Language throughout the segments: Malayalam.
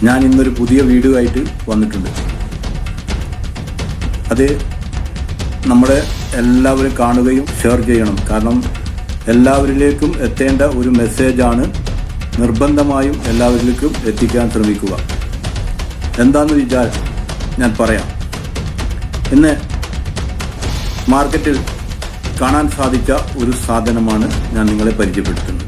ഞാൻ ഇന്നൊരു പുതിയ വീഡിയോ ആയിട്ട് വന്നിട്ടുണ്ട്. അത് നമ്മുടെ എല്ലാവരും കാണുകയും ഷെയർ ചെയ്യണം. കാരണം എല്ലാവരിലേക്കും എത്തേണ്ട ഒരു മെസ്സേജാണ്. നിർബന്ധമായും എല്ലാവരിലേക്കും എത്തിക്കാൻ ശ്രമിക്കുക. എന്താണെന്ന് വെച്ചാൽ ഞാൻ പറയാം. ഇന്ന് മാർക്കറ്റിൽ കാണാൻ സാധിച്ച ഒരു സാധനമാണ് ഞാൻ നിങ്ങളെ പരിചയപ്പെടുത്തുന്നത്.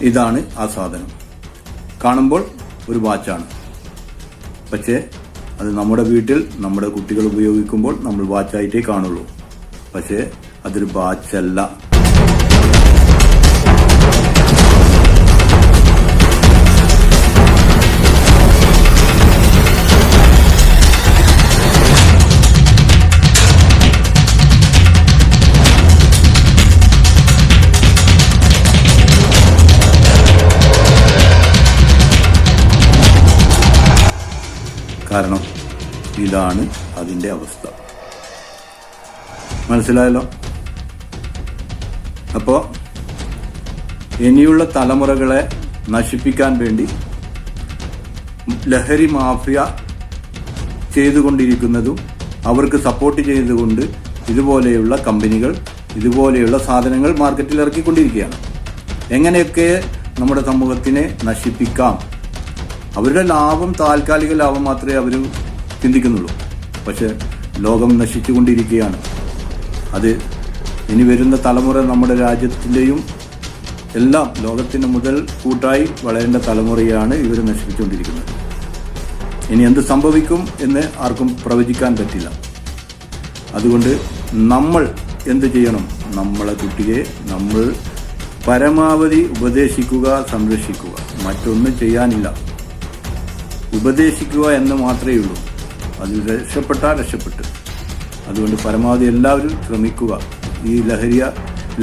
ഇതാണ് ആ സാധനം. കാണുമ്പോൾ ഒരു വാച്ചാണ്, പക്ഷേ അത് നമ്മുടെ വീട്ടിൽ നമ്മുടെ കുട്ടികൾ ഉപയോഗിക്കുമ്പോൾ നമ്മൾ വാച്ചായിട്ടേ കാണുള്ളൂ. പക്ഷേ അതൊരു വാച്ചല്ല. കാരണം ഇതാണ് അതിൻ്റെ അവസ്ഥ. മനസ്സിലായല്ലോ? അപ്പോൾ ഇനിയുള്ള തലമുറകളെ നശിപ്പിക്കാൻ വേണ്ടി ലഹരി മാഫിയ ചെയ്തുകൊണ്ടിരിക്കുന്നതും അവർക്ക് സപ്പോർട്ട് ചെയ്തുകൊണ്ട് ഇതുപോലെയുള്ള കമ്പനികൾ ഇതുപോലെയുള്ള സാധനങ്ങൾ മാർക്കറ്റിൽ ഇറക്കിക്കൊണ്ടിരിക്കുകയാണ്. എങ്ങനെയൊക്കെ നമ്മുടെ സമൂഹത്തിനെ നശിപ്പിക്കാം. അവരുടെ ലാഭം, താൽക്കാലിക ലാഭം മാത്രമേ അവർ ചിന്തിക്കുന്നുള്ളൂ. പക്ഷെ ലോകം നശിച്ചുകൊണ്ടിരിക്കുകയാണ്. അത് ഇനി വരുന്ന തലമുറ നമ്മുടെ രാജ്യത്തിൻ്റെയും എല്ലാം ലോകത്തിന് മുതൽ കൂട്ടായി വളരേണ്ട തലമുറയാണ് ഇവർ നശിപ്പിച്ചുകൊണ്ടിരിക്കുന്നത്. ഇനി എന്ത് സംഭവിക്കും എന്ന് ആർക്കും പ്രവചിക്കാൻ പറ്റില്ല. അതുകൊണ്ട് നമ്മൾ എന്ത് ചെയ്യണം? നമ്മളെ കുട്ടിയെ നമ്മൾ പരമാവധി ഉപദേശിക്കുക, സംരക്ഷിക്കുക. മറ്റൊന്നും ചെയ്യാനില്ല. ഉപദേശിക്കുക എന്ന് മാത്രമേ ഉള്ളൂ. അതിൽ രക്ഷപ്പെട്ടാൽ രക്ഷപ്പെട്ട്. അതുകൊണ്ട് പരമാവധി എല്ലാവരും ശ്രമിക്കുക. ഈ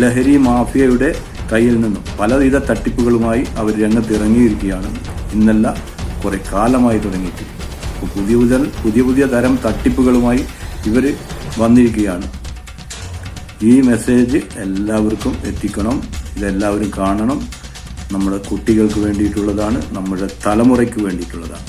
ലഹരി മാഫിയയുടെ കയ്യിൽ നിന്നും പലവിധ തട്ടിപ്പുകളുമായി അവർ രംഗത്തിറങ്ങിയിരിക്കുകയാണ്. ഇന്നല്ല, കുറെ കാലമായി തുടങ്ങിയിട്ട് പുതിയ തരം തട്ടിപ്പുകളുമായി ഇവർ വന്നിരിക്കുകയാണ്. ഈ മെസ്സേജ് എല്ലാവർക്കും എത്തിക്കണം. ഇതെല്ലാവരും കാണണം. നമ്മുടെ കുട്ടികൾക്ക് വേണ്ടിയിട്ടുള്ളതാണ്, നമ്മുടെ തലമുറയ്ക്ക് വേണ്ടിയിട്ടുള്ളതാണ്.